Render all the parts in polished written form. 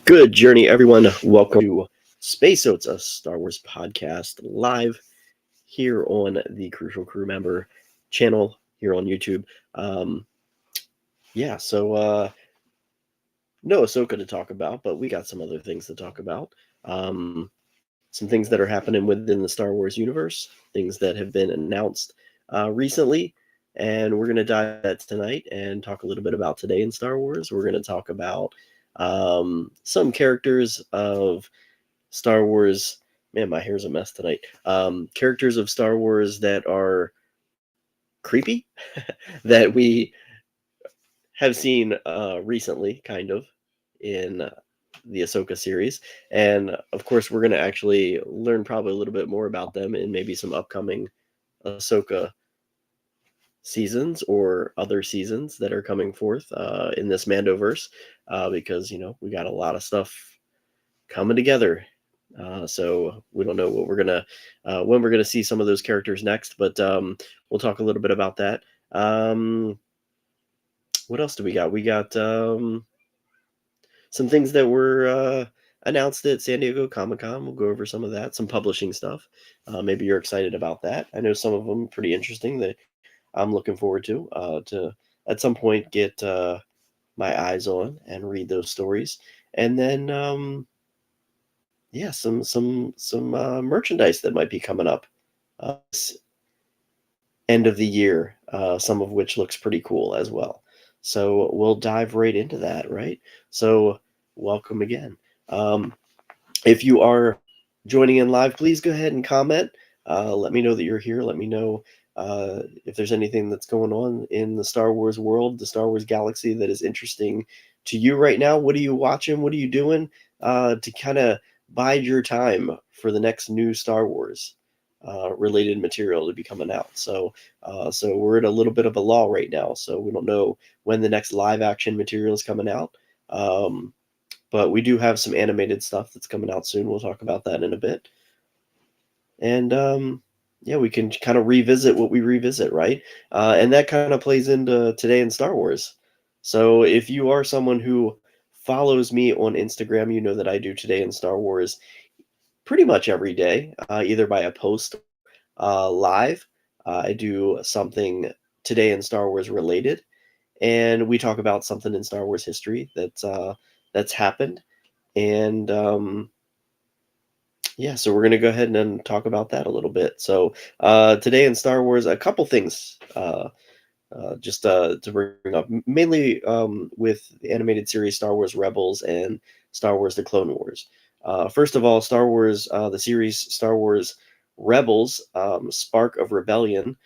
Good journey, everyone. Welcome to Space Oats, a Star Wars podcast, live here on the Crucial Crew member channel here on YouTube. Um, so no Ahsoka to talk about, but we got some other things to talk about. Some things that are happening within the Star Wars universe, things that have been announced recently, and we're going to dive into that tonight and talk a little bit about today in Star Wars. We're going to talk about some characters of Star Wars. Man, my hair's a mess tonight. Characters of Star Wars that are creepy that we have seen recently, kind of, in the Ahsoka series. And of course, we're going to actually learn probably a little bit more about them in maybe some upcoming Ahsoka seasons or other seasons that are coming forth in this Mandoverse, because, we got a lot of stuff coming together. So we don't know what we're gonna when we're gonna see some of those characters next, but we'll talk a little bit about that. What else do we got? We got some things that were announced at San Diego Comic-Con. We'll go over some of that, some publishing stuff. Maybe you're excited about that. I know some of them pretty interesting that I'm looking forward to at some point get my eyes on and read those stories. And then some merchandise that might be coming up this end of the year, some of which looks pretty cool as well. So we'll dive right into that, right? So welcome again. If you are joining in live, please go ahead and comment. Let me know that you're here. Let me know if there's anything that's going on in the Star Wars world, the Star Wars galaxy that is interesting to you right now. What are you watching? What are you doing to kind of bide your time for the next new Star Wars related material to be coming out? So we're at a little bit of a lull right now. So we don't know when the next live action material is coming out. But we do have some animated stuff that's coming out soon. We'll talk about that in a bit. And we can kind of revisit what we revisit, right? And that kind of plays into today in Star Wars. So if you are someone who follows me on Instagram, you know that I do Today in Star Wars pretty much every day, either by a post live. I do something Today in Star Wars related, and we talk about something in Star Wars history that's happened. And so we're going to go ahead and talk about that a little bit. So today in Star Wars, a couple things just to bring up, mainly with the animated series Star Wars Rebels and Star Wars The Clone Wars. First of all, Star Wars, the series Star Wars Rebels, Spark of Rebellion,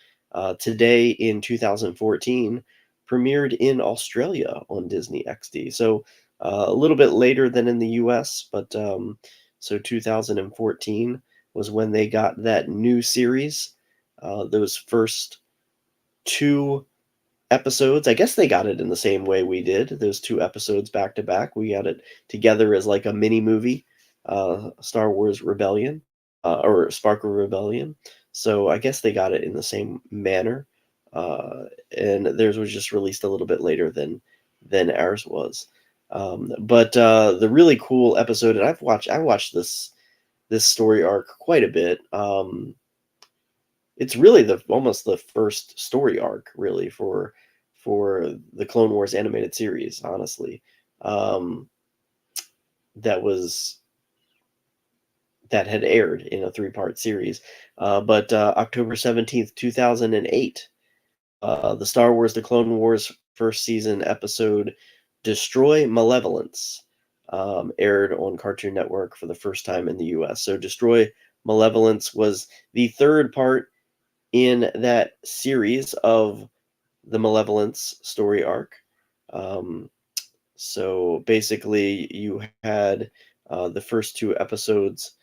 today in 2014, premiered in Australia on Disney XD. So a little bit later than in the US, but so 2014 was when they got that new series. Those first two episodes, I guess they got it in the same way we did. Those two episodes back to back. We got it together as like a mini movie, Star Wars Rebellion, or Spark of Rebellion. So I guess they got it in the same manner. And theirs was just released a little bit later than ours was. But the really cool episode, and I watched this story arc quite a bit. It's really almost the first story arc really for the Clone Wars animated series, honestly. Um, that was that had aired in a 3-part series. But October 17th, 2008, the Star Wars The Clone Wars first season episode Destroy Malevolence aired on Cartoon Network for the first time in the US. So Destroy Malevolence was the third part in that series of the Malevolence story arc. So basically, you had the first two episodes.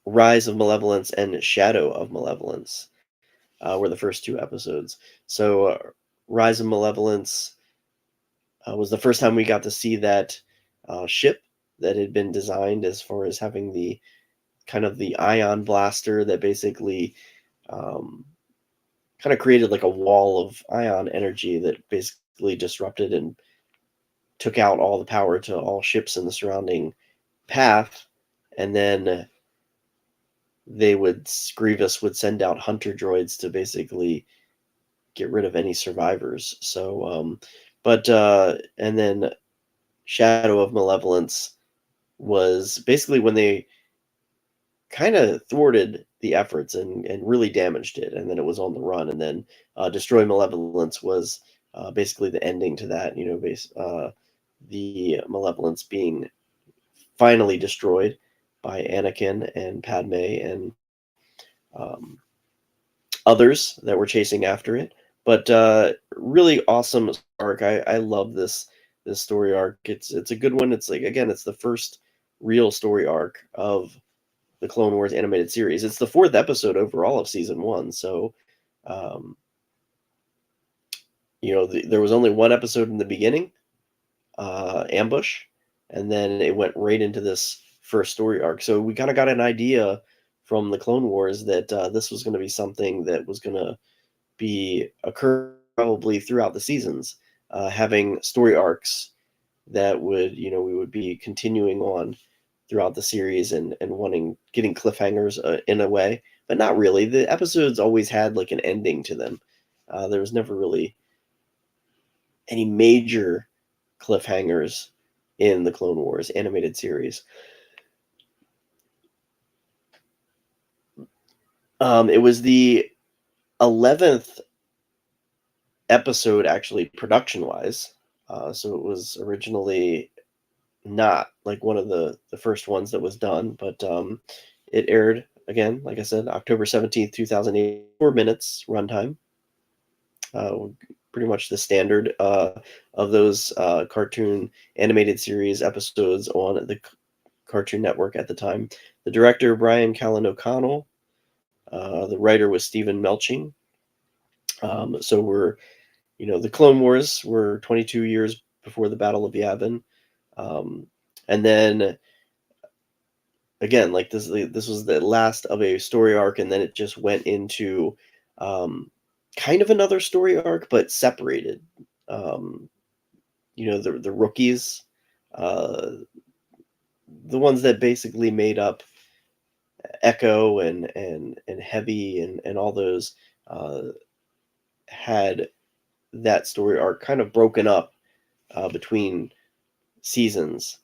Rise of Malevolence and Shadow of Malevolence were the first two episodes. So Rise of Malevolence was the first time we got to see that ship that had been designed as far as having the kind of the ion blaster that basically kind of created like a wall of ion energy that basically basically disrupted and took out all the power to all ships in the surrounding path, and then Grievous would send out hunter droids to basically get rid of any survivors. So, but and then Shadow of Malevolence was basically when they kind of thwarted the efforts and really damaged it, and then it was on the run. And then Destroy Malevolence was basically the ending to that. The Malevolence being finally destroyed by Anakin and Padme and um, others that were chasing after it. But really awesome arc. I love this story arc. It's a good one. It's like, again, it's the first real story arc of the Clone Wars animated series. It's the fourth episode overall of season one. So, um, there was only one episode in the beginning, Ambush, and then it went right into this first story arc. So we kind of got an idea from the Clone Wars that this was going to be something that was going to be occur probably throughout the seasons, having story arcs that would, we would be continuing on throughout the series and getting cliffhangers in a way, but not really. The episodes always had like an ending to them. There was never really any major cliffhangers in the Clone Wars animated series. It was the 11th episode, actually, production wise. So it was originally not like one of the first ones that was done, but it aired again, like I said, October 17th, 2008, 4 minutes runtime. Pretty much the standard of those cartoon animated series episodes on the Cartoon Network at the time. The director, Brian Callen O'Connell. The writer was Stephen Melching. So the Clone Wars were 22 years before the Battle of Yavin. And then again, like this was the last of a story arc, and then it just went into kind of another story arc, but separated. Um, the rookies, uh, the ones that basically made up Echo and Heavy and all those had that story arc kind of broken up between seasons,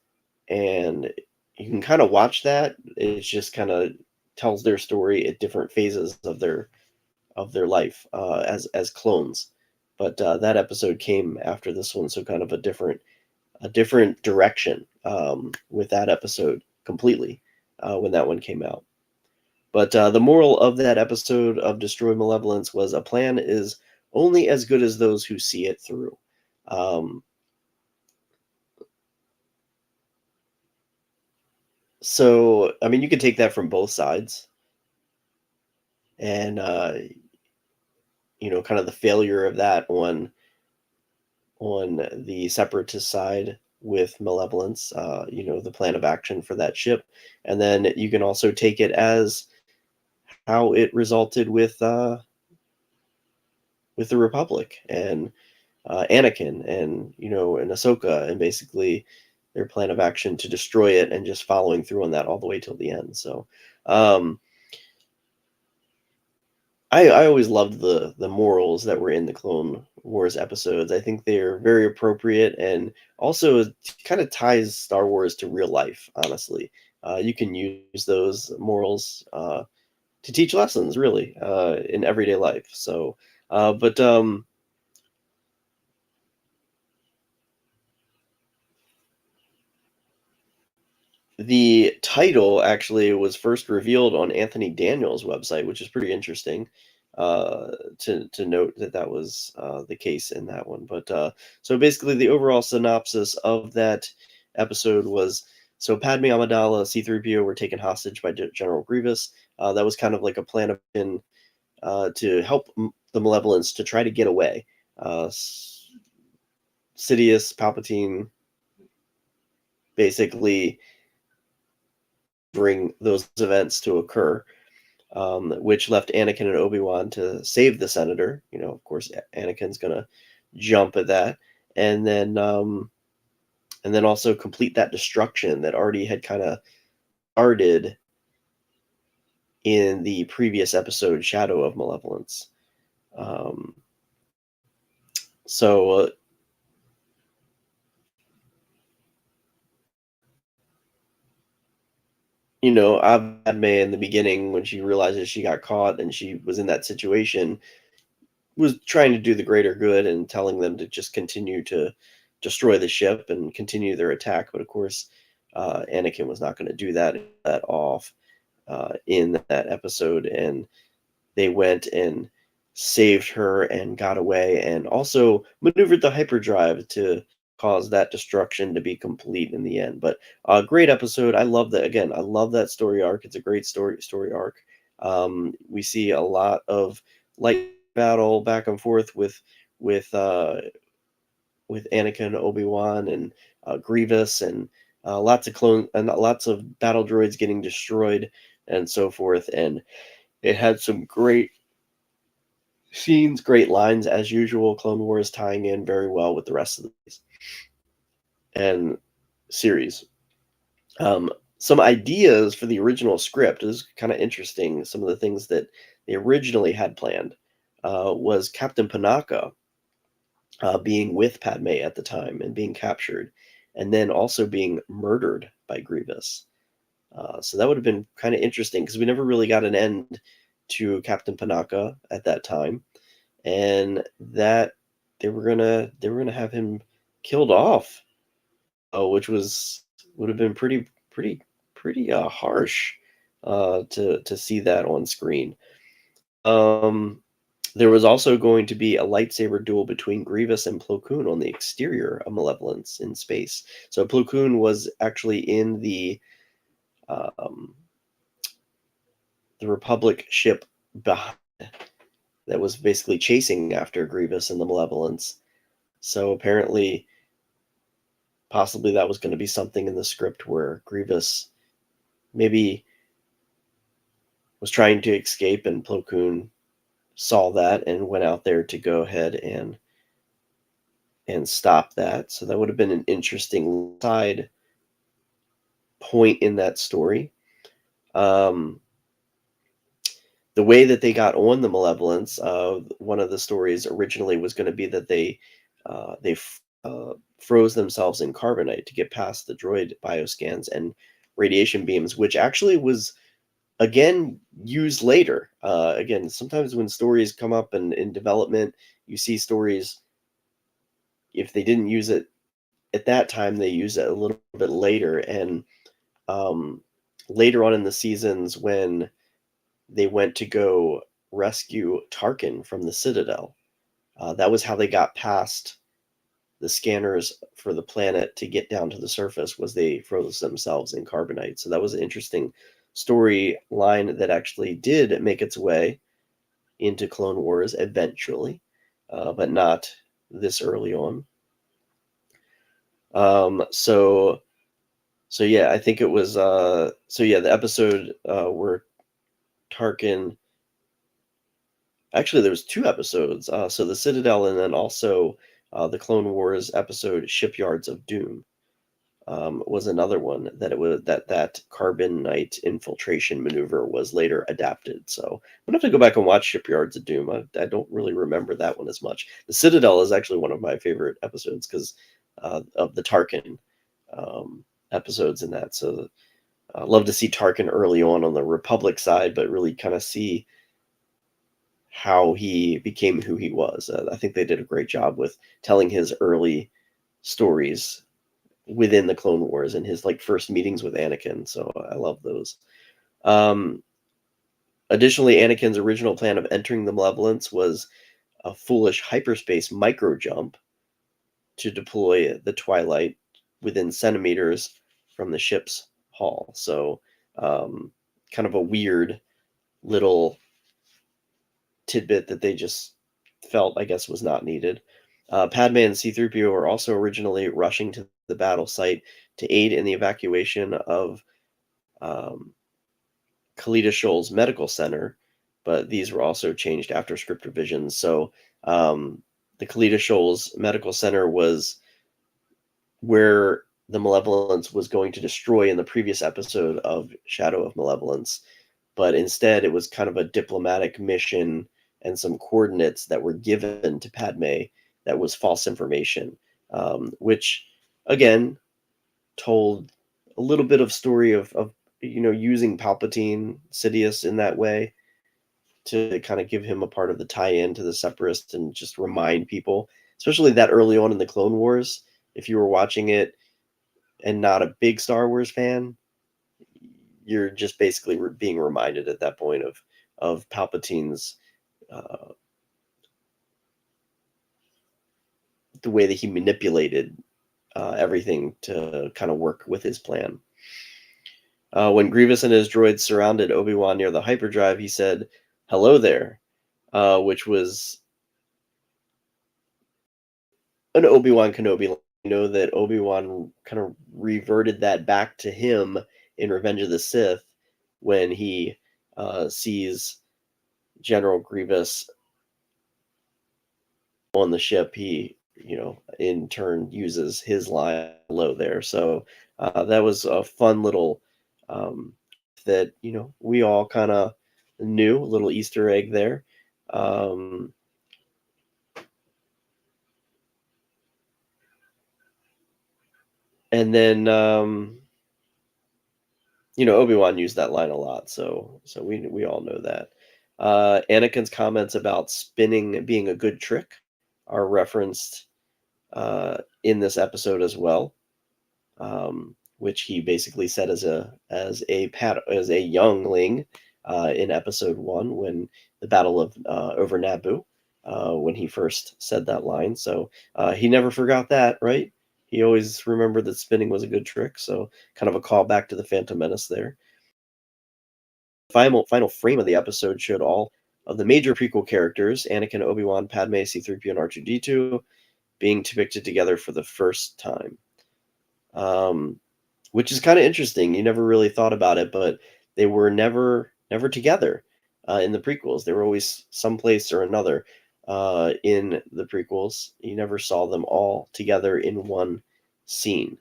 and you can kind of watch that. It's just kind of tells their story at different phases of their life as clones. But that episode came after this one, so kind of a different direction with that episode completely when that one came out. But the moral of that episode of Destroy Malevolence was a plan is only as good as those who see it through. Um, so, I mean, you could take that from both sides. And, kind of the failure of that on the separatist side with Malevolence, the plan of action for that ship. And then you can also take it as how it resulted with the Republic and Anakin and Ahsoka, and basically their plan of action to destroy it and just following through on that all the way till the end. So I always loved the morals that were in the Clone Wars episodes. I think they're very appropriate, and also kind of ties Star Wars to real life, honestly. You can use those morals to teach lessons, really, in everyday life. So, but the title actually was first revealed on Anthony Daniels' website, which is pretty interesting to note that was the case in that one. But so basically, the overall synopsis of that episode was: so Padme Amidala, C-3PO were taken hostage by General Grievous. That was kind of like a plan of to help the Malevolence to try to get away. Sidious, Palpatine, basically bring those events to occur, which left Anakin and Obi-Wan to save the Senator. Of course, Anakin's going to jump at that, and then also complete that destruction that already had kind of started in the previous episode, Shadow of Malevolence. Um, so Padme in the beginning, when she realizes she got caught and she was in that situation, was trying to do the greater good and telling them to just continue to destroy the ship and continue their attack. But of course, Anakin was not going to do that off in that episode, and they went and saved her and got away, and also maneuvered the hyperdrive to cause that destruction to be complete in the end. But a great episode. I love that. Again, I love that story arc. It's a great story arc. We see a lot of light battle back and forth with uh, with Anakin, Obi-Wan, and Grievous, and lots of clone and lots of battle droids getting destroyed and so forth. And it had some great scenes, great lines as usual. Clone Wars tying in very well with the rest of the and series. Um, some ideas for the original script is kind of interesting. Some of the things that they originally had planned was Captain Panaka being with Padme at the time and being captured, and then also being murdered by Grievous. So that would have been kind of interesting because we never really got an end to Captain Panaka at that time, and that they were gonna have him killed off, which would have been pretty harsh to see that on screen. Um, there was also going to be a lightsaber duel between Grievous and Plo Koon on the exterior of Malevolence in space. So Plo Koon was actually in um, the Republic ship behind that was basically chasing after Grievous and the Malevolence. So apparently, possibly that was going to be something in the script where Grievous maybe was trying to escape, and Plo Koon saw that and went out there to go ahead and stop that. So that would have been an interesting side point in that story. Um, the way that they got on the Malevolence, one of the stories originally was going to be that they froze themselves in carbonite to get past the droid bioscans and radiation beams, which actually was again used later. Again, sometimes when stories come up in development, you see stories, if they didn't use it at that time, they use it a little bit later. And um, later on in the seasons, when they went to go rescue Tarkin from the Citadel, that was how they got past the scanners for the planet to get down to the surface, was they froze themselves in carbonite. So that was an interesting storyline that actually did make its way into Clone Wars eventually, but not this early on. So yeah, I think it was so yeah, the episode where Tarkin, actually there was two episodes. So the Citadel, and then also the Clone Wars episode Shipyards of Doom was another one that it was that carbonite infiltration maneuver was later adapted. So I'm gonna have to go back and watch Shipyards of Doom. I don't really remember that one as much. The Citadel is actually one of my favorite episodes because of the Tarkin episodes in that. So I love to see Tarkin early on the Republic side, but really kind of see how he became who he was. I think they did a great job with telling his early stories within the Clone Wars and his like first meetings with Anakin. So I love those. Um, Additionally, Anakin's original plan of entering the Malevolence was a foolish hyperspace micro jump to deploy the Twilight within centimeters from the ship's hull. So kind of a weird little tidbit that they just felt, I guess, was not needed. Padme and C-3PO were also originally rushing to the battle site to aid in the evacuation of um, Kalita Shoals Medical Center, but these were also changed after script revisions. So the Kalita Shoals Medical Center was where the Malevolence was going to destroy in the previous episode of Shadow of Malevolence, but instead it was kind of a diplomatic mission and some coordinates that were given to Padme that was false information, which again told a little bit of story of using Palpatine, Sidious in that way to kind of give him a part of the tie-in to the Separatists and just remind people, especially that early on in the Clone Wars. If you were watching it and not a big Star Wars fan, you're just basically being reminded at that point of Palpatine's uh, the way that he manipulated everything to kind of work with his plan. When Grievous and his droids surrounded Obi-Wan near the hyperdrive, he said, "Hello there," which was an Obi-Wan Kenobi line. You know that Obi-Wan kind of reverted that back to him in Revenge of the Sith when he sees General Grievous on the ship. He, in turn uses his line low there. So that was a fun little um, that we all kind of knew, a little Easter egg there. Um, and then Obi-Wan used that line a lot, so we all know that. Anakin's comments about spinning being a good trick are referenced in this episode as well, which he basically said as a youngling in episode 1 when the battle of over Naboo, when he first said that line. So he never forgot that, right? He always remembered that spinning was a good trick. So kind of a callback to the Phantom Menace there. Final frame of the episode showed all of the major prequel characters, Anakin, Obi-Wan, Padme, C-3PO, and R2-D2, being depicted together for the first time. Which is kind of interesting. You never really thought about it, but they were never together in the prequels. They were always someplace or another in the prequels. You never saw them all together in one scene,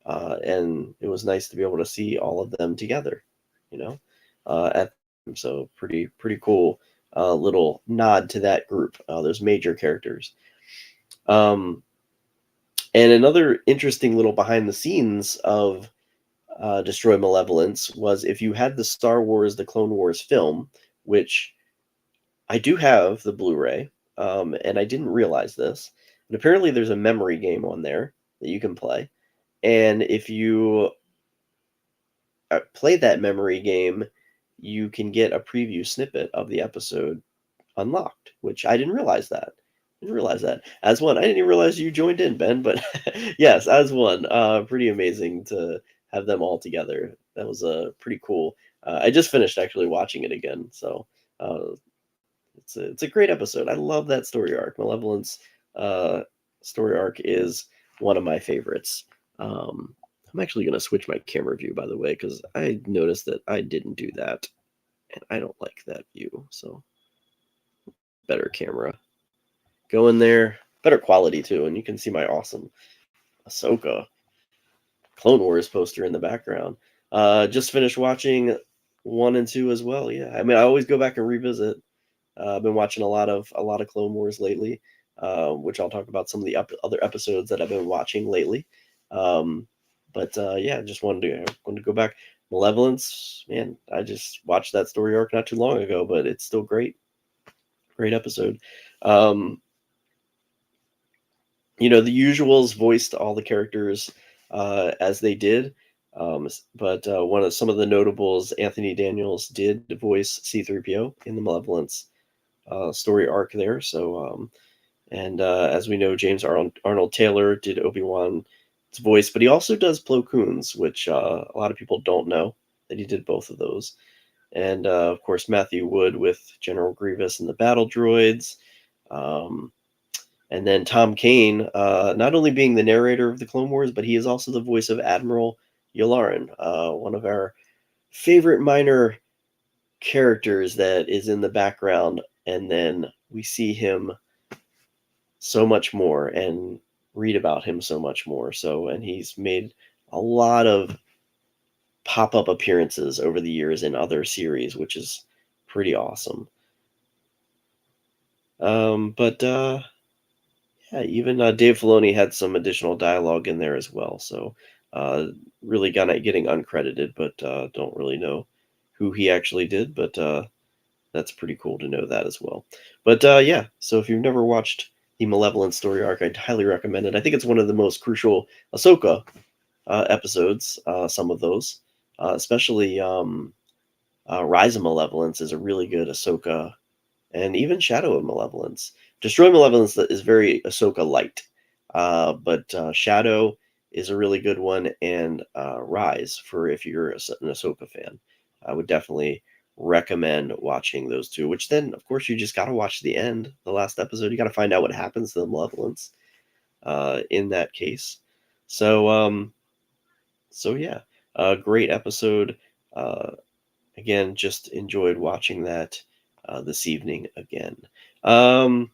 and it was nice to be able to see all of them together. You know, at so pretty cool little nod to that group, those major characters. Um, and another interesting little behind the scenes of Destroy Malevolence was if you had the Star Wars, the Clone Wars film, which I do have the Blu-ray, and I didn't realize this, but apparently there's a memory game on there that you can play, and if you play that memory game, you can get a preview snippet of the episode unlocked, which I didn't realize that. As one. I didn't even realize you joined in, Ben, but yes, as one. Pretty amazing to have them all together. That was pretty cool. I just finished actually watching it again, so uh, it's a great episode. I love that story arc. Malevolence story arc is one of my favorites. I'm actually going to switch my camera view, by the way, because I noticed that I didn't do that, and I don't like that view. So better camera. Go in there, better quality too, and you can see my awesome Ahsoka Clone Wars poster in the background. Just finished watching 1 and 2 as well. Yeah, I mean, I always go back and revisit. I've been watching a lot of Clone Wars lately, which I'll talk about some of the other episodes that I've been watching lately. Um, but yeah, just wanted to go back. Malevolence, man, I just watched that story arc not too long ago, but it's still great episode. Um, the usuals voiced all the characters as they did, but some of the notables, Anthony Daniels did voice C-3PO in the Malevolence story arc there. So, and as we know, James Arnold Taylor did Obi-Wan's voice, but he also does Plo Koon's, which a lot of people don't know that he did both of those. And of course, Matthew Wood with General Grievous and the battle droids. And then Tom Kane, not only being the narrator of the Clone Wars, but he is also the voice of Admiral Yularen, one of our favorite minor characters that is in the background, and then we see him so much more and read about him so much more. So, and he's made a lot of pop-up appearances over the years in other series, which is pretty awesome. But yeah, even Dave Filoni had some additional dialogue in there as well. So uh, really kind of getting uncredited, but don't really know who he actually did. But that's pretty cool to know that as well. But yeah, so if you've never watched the Malevolent story arc, I'd highly recommend it. I think it's one of the most crucial Ahsoka episodes. Some of those, especially Rise of Malevolence, is a really good Ahsoka, and even Shadow of Malevolence. Destroy Malevolence is very Ahsoka light, but Shadow is a really good one, and Rise, for if you're an Ahsoka fan, I would definitely recommend watching those two. Which then, of course, you just got to watch the end, the last episode. You got to find out what happens to the Malevolence in that case. So, so yeah, a great episode. Uh, Again, just enjoyed watching that this evening again. Um,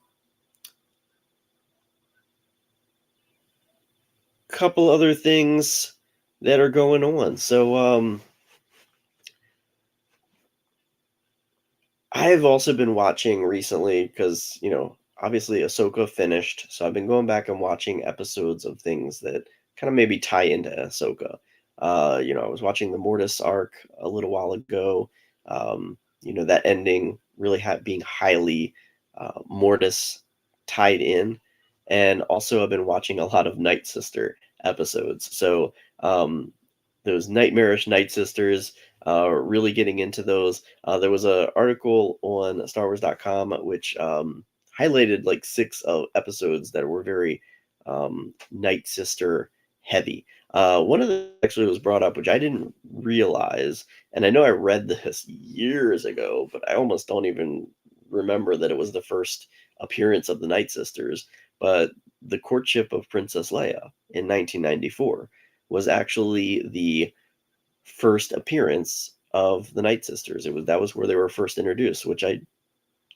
Couple other things that are going on. So, I've also been watching recently because, obviously Ahsoka finished. So I've been going back and watching episodes of things that kind of maybe tie into Ahsoka. I was watching the Mortis arc a little while ago. That ending really being highly Mortis tied in. And also, I've been watching a lot of Night Sister episodes. So, those nightmarish Night Sisters, really getting into those. There was an article on StarWars.com which highlighted like six episodes that were very Night Sister heavy. One of them actually was brought up, which I didn't realize, and I know I read this years ago, but I almost don't even remember that it was the first appearance of the Night Sisters. But the courtship of Princess Leia in 1994 was actually the first appearance of the Night Sisters. That was where they were first introduced, which I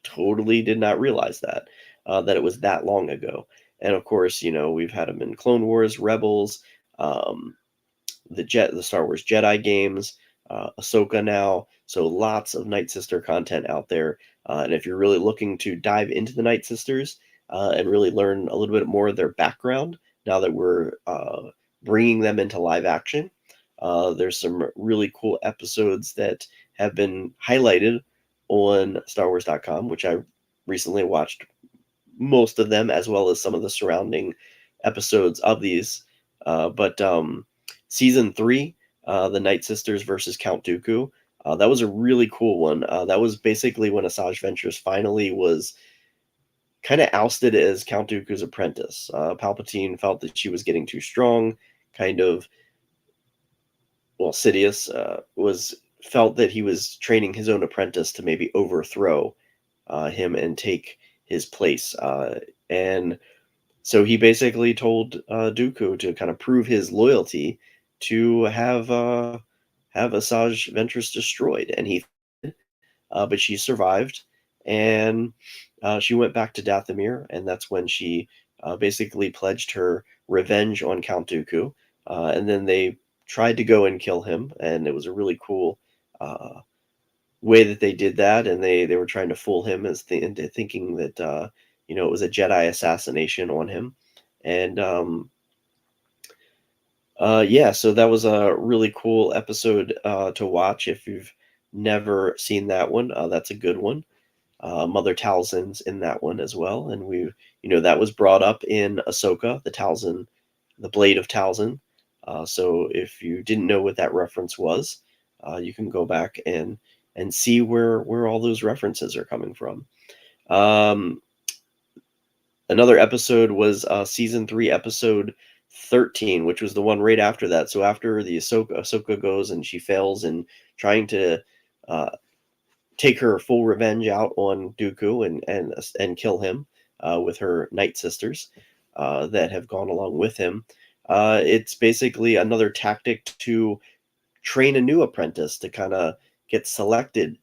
totally did not realize that it was that long ago. And of course, we've had them in Clone Wars, Rebels, um, the Star Wars Jedi games, Ahsoka now. So lots of Night Sister content out there. And if you're really looking to dive into the Night Sisters and really learn a little bit more of their background, now that we're bringing them into live action, there's some really cool episodes that have been highlighted on StarWars.com, which I recently watched most of them, as well as some of the surrounding episodes of these. But season three, the Night Sisters versus Count Dooku, that was a really cool one. That was basically when Asajj Ventress finally was kind of ousted as Count Dooku's apprentice. Palpatine felt that she was getting too strong, kind of. Well, Sidious was felt that he was training his own apprentice to maybe overthrow him and take his place. And so he basically told Dooku to kind of prove his loyalty to have Asajj Ventress destroyed, and he but she survived, and she went back to Dathomir, and that's when she basically pledged her revenge on Count Dooku, and then they tried to go and kill him, and it was a really cool way that they did that, and they were trying to fool him into thinking that it was a Jedi assassination on him, and yeah, so that was a really cool episode to watch if you've never seen that one. That's a good one. Mother Talzin's in that one as well, and that was brought up in Ahsoka, the Talzin, the Blade of Talzin. So if you didn't know what that reference was, you can go back and see where all those references are coming from. Um, Another episode was season 3, episode 13, which was the one right after that. So after the Ahsoka goes and she fails in trying to uh, take her full revenge out on Dooku and kill him with her Night Sisters that have gone along with him. It's basically another tactic to train a new apprentice to kind of get selected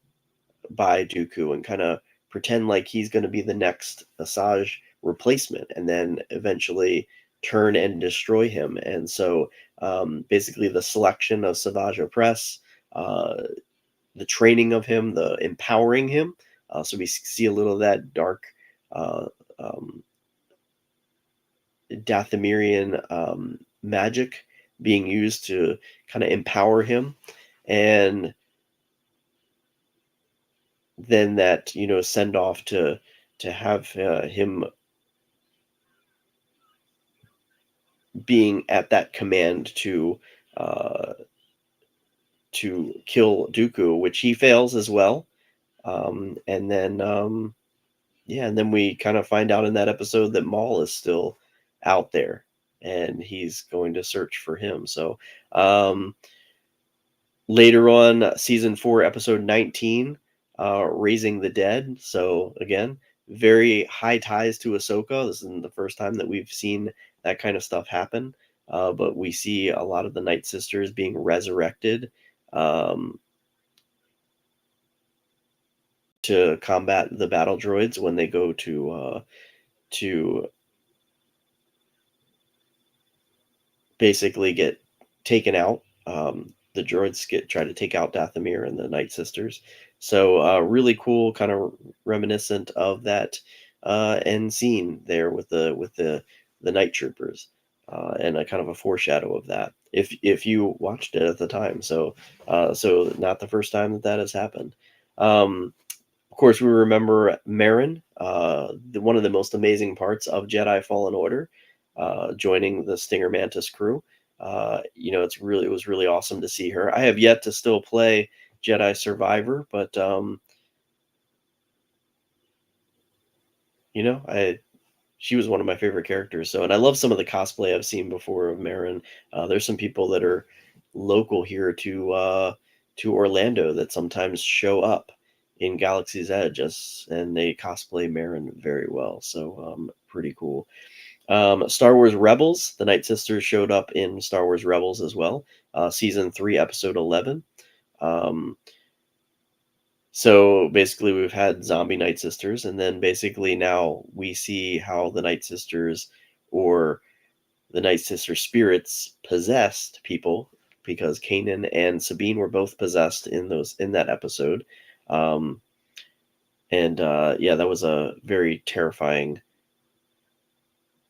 by Dooku and kind of pretend like he's going to be the next Asajj replacement, and then eventually turn and destroy him. And so basically, the selection of Savage Opress, uh, the training of him, the empowering him. So we see a little of that dark uh, um, Dathomirian magic being used to kind of empower him, and then that send off to have him being at that command uh, to kill Dooku, which he fails as well. And then yeah, and then we kind of find out in that episode that Maul is still out there, and he's going to search for him. So later on, season 4, episode 19, Raising the Dead. So again, very high ties to Ahsoka. This isn't the first time that we've seen that kind of stuff happen. But we see a lot of the Night Sisters being resurrected um, to combat the battle droids when they go to basically get taken out. The droids try to take out Dathomir and the Night Sisters. So really cool, kind of reminiscent of that end scene there with the Night Troopers, and a kind of a foreshadow of that. If you watched it at the time, so not the first time that has happened. Of course, we remember Marin, one of the most amazing parts of Jedi Fallen Order, joining the Stinger Mantis crew. It was really awesome to see her. I have yet to still play Jedi Survivor, but I she was one of my favorite characters. So, and I love some of the cosplay I've seen before of Marin. There's some people that are local here to Orlando that sometimes show up in Galaxy's Edge, and they cosplay Marin very well. So, pretty cool. Star Wars Rebels, the Night Sisters showed up in Star Wars Rebels as well, season 3, episode 11. Um, so basically, we've had zombie Night Sisters, and then basically now we see how the Night Sisters, or the Night Sister spirits, possessed people, because Kanan and Sabine were both possessed in that episode. Um, and yeah, that was a very terrifying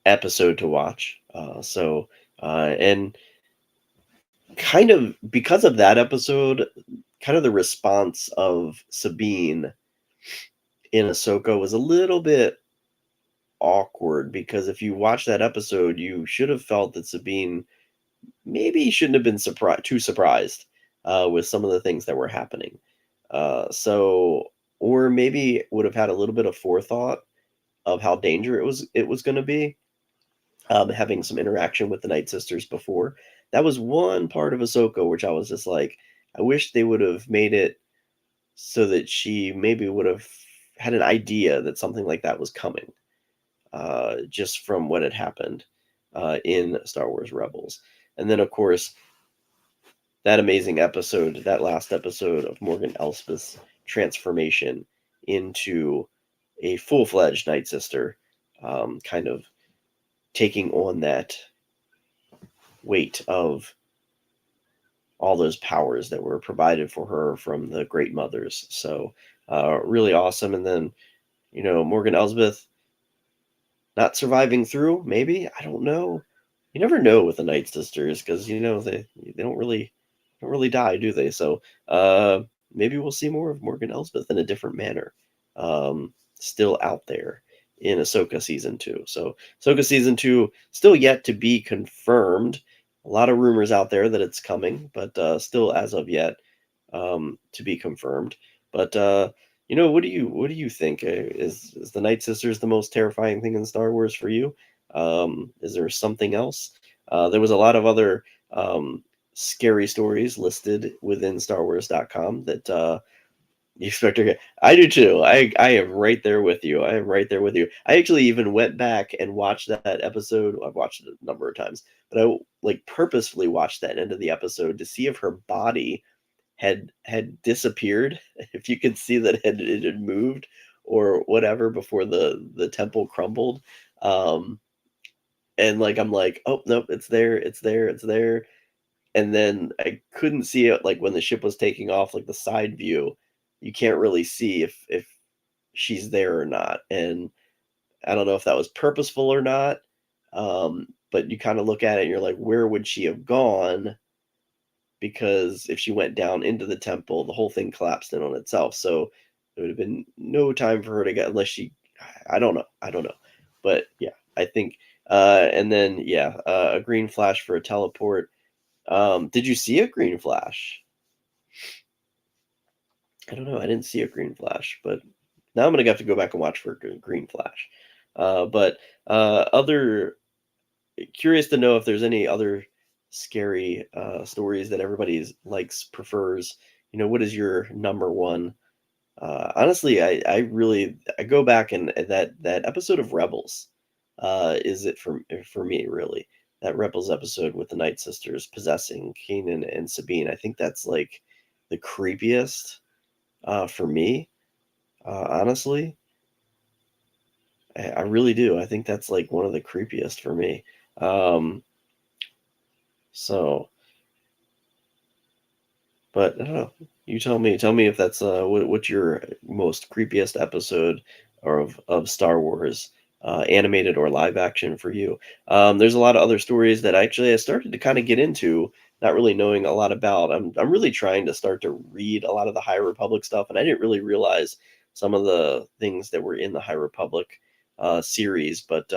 episode to watch. And kind of because of that episode, kind of the response of Sabine in Ahsoka was a little bit awkward, because if you watch that episode, you should have felt that Sabine maybe shouldn't have been too surprised with some of the things that were happening. Or maybe would have had a little bit of forethought of how dangerous it was going to be, having some interaction with the Night Sisters before. That was one part of Ahsoka which I was just like, I wish they would have made it so that she maybe would have had an idea that something like that was coming, just from what had happened in Star Wars Rebels. And then, of course, that amazing episode, that last episode of Morgan Elsbeth's transformation into a full-fledged Night Sister, kind of taking on that weight of all those powers that were provided for her from the Great Mothers. So really awesome. And then, Morgan Elsbeth not surviving through, maybe, I don't know. You never know with the Night Sisters, because they don't really die, do they? So maybe we'll see more of Morgan Elsbeth in a different manner, still out there in Ahsoka season 2. So Ahsoka season 2 still yet to be confirmed. A lot of rumors out there that it's coming, but still, as of yet, to be confirmed. But what do you think? Is the Night Sisters the most terrifying thing in Star Wars for you? Is there something else? There was a lot of other scary stories listed within StarWars.com that you expect to get. I do too. I am right there with you. I am right there with you. I actually even went back and watched that episode. I've watched it a number of times, but I like purposefully watched that end of the episode to see if her body had disappeared, if you could see that it had moved, or whatever before the temple crumbled. Um, and like I'm like, oh nope, it's there, it's there, it's there. And then I couldn't see it like when the ship was taking off, like the side view. You can't really see if she's there or not. And I don't know if that was purposeful or not. But you kind of look at it and you're like, where would she have gone? Because if she went down into the temple, the whole thing collapsed in on itself. So there would have been no time for her to get unless she. I don't know. I don't know. But yeah, I think. And then yeah, a green flash for a teleport. Did you see a green flash? I don't know. I didn't see a green flash, but now I'm gonna have to go back and watch for a green flash. But other curious to know if there's any other scary stories that everybody likes, prefers. You know, what is your number one? Honestly, I really I go back and that episode of Rebels is it for me really that Rebels episode with the Night Sisters possessing Kanan and Sabine. I think that's like the creepiest for me. Honestly, I really do. I think that's like one of the creepiest for me. Um, so But I don't know. You tell me. Tell me if that's what's your most creepiest episode or of Star Wars, animated or live action for you. There's a lot of other stories that I started to kind of get into, not really knowing a lot about. I'm really trying to start to read a lot of the High Republic stuff, and I didn't really realize some of the things that were in the High Republic series. But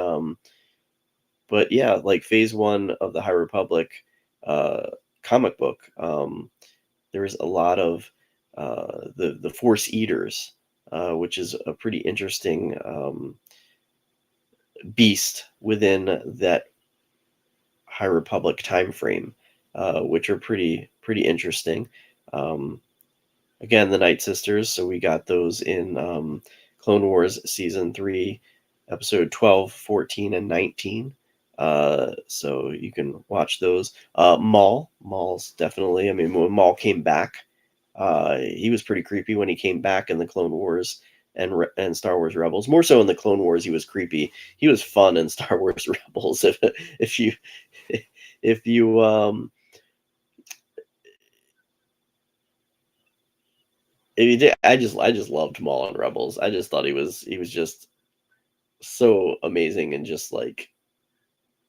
yeah, like Phase One of the High Republic uh, comic book. There was a lot of the Force Eaters, which is a pretty interesting beast within that High Republic time frame, which are pretty interesting. Um, Again, the Night Sisters. So we got those in Clone Wars season 3, episode 12, 14, and 19. So you can watch those. Maul's definitely. I mean, when Maul came back, he was pretty creepy when he came back in the Clone Wars and Star Wars Rebels. More so in the Clone Wars, he was creepy. He was fun in Star Wars Rebels. If you if you if you did, I just loved Maul in Rebels. I just thought he was just so amazing and just like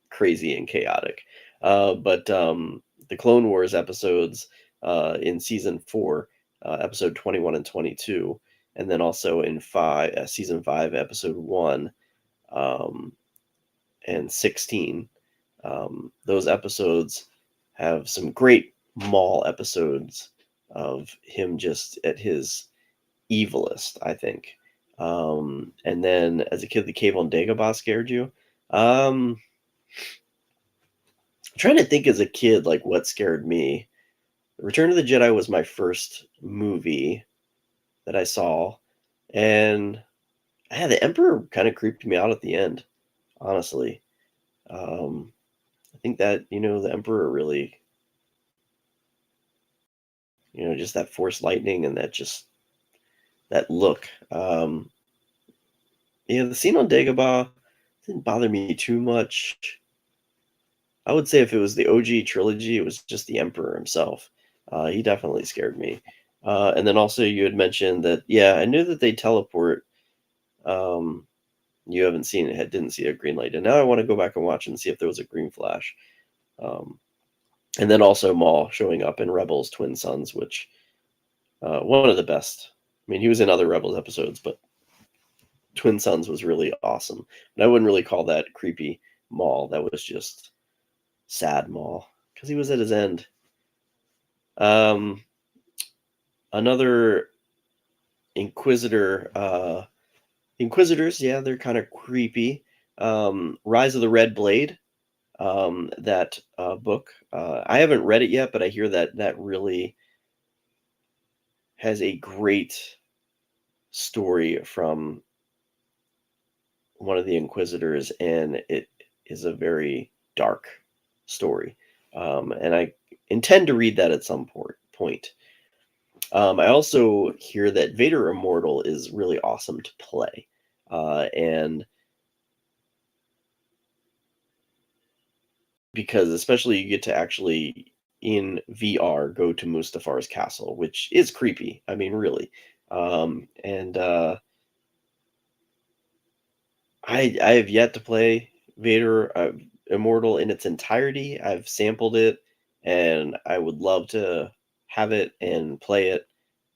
crazy and chaotic. But the Clone Wars episodes in season 4, episode 21 and 22, and then also in season 5, episode 1 um, and 16. Those episodes have some great Maul episodes of him just at his evilest, I think. And then as a kid, the Cave on Dagobah scared you. Um, I'm trying to think as a kid, like what scared me. Return of the Jedi was my first movie that I saw, and yeah, the Emperor kind of creeped me out at the end. Honestly, um, I think that the Emperor really, just that Force lightning and that look. Yeah, the scene on Dagobah didn't bother me too much. I would say if it was the OG trilogy, it was just the Emperor himself. He definitely scared me. And then also you had mentioned that, yeah, I knew that they teleport. Um, you haven't seen it, didn't see a green light, and now I want to go back and watch and see if there was a green flash. Um, and then also Maul showing up in Rebels Twin Sons, which one of the best. I mean, he was in other Rebels episodes, but Twin Sons was really awesome. And I wouldn't really call that creepy Maul. That was just sad Maul because he was at his end. Um, Another Inquisitor, Inquisitors, yeah, they're kind of creepy. Rise of the Red Blade, that book. I haven't read it yet, but I hear that that really has a great story from one of the Inquisitors, and it is a very dark story. And I intend to read that at some point. I also hear that Vader Immortal is really awesome to play. And because especially you get to actually in VR go to Mustafar's castle, which is creepy. I mean, really. And I have yet to play Vader Immortal in its entirety. I've sampled it, and I would love to have it and play it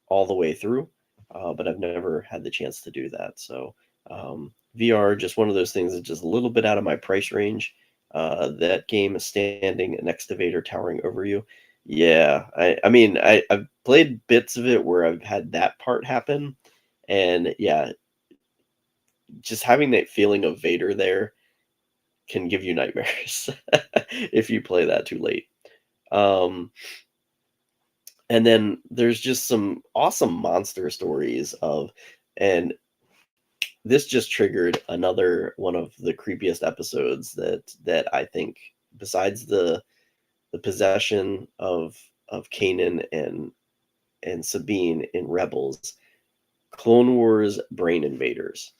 all the way through, but I've never had the chance to do that. So VR, just one of those things that's just a little bit out of my price range. That game is standing next to Vader towering over you. Yeah, I mean, I've played bits of it where I've had that part happen, and yeah, just having that feeling of Vader there can give you nightmares if you play that too late. Um, and then there's just some awesome monster stories of, and this just triggered another one of the creepiest episodes that I think, besides the possession of Kanan and Sabine in Rebels, Clone Wars Brain Invaders.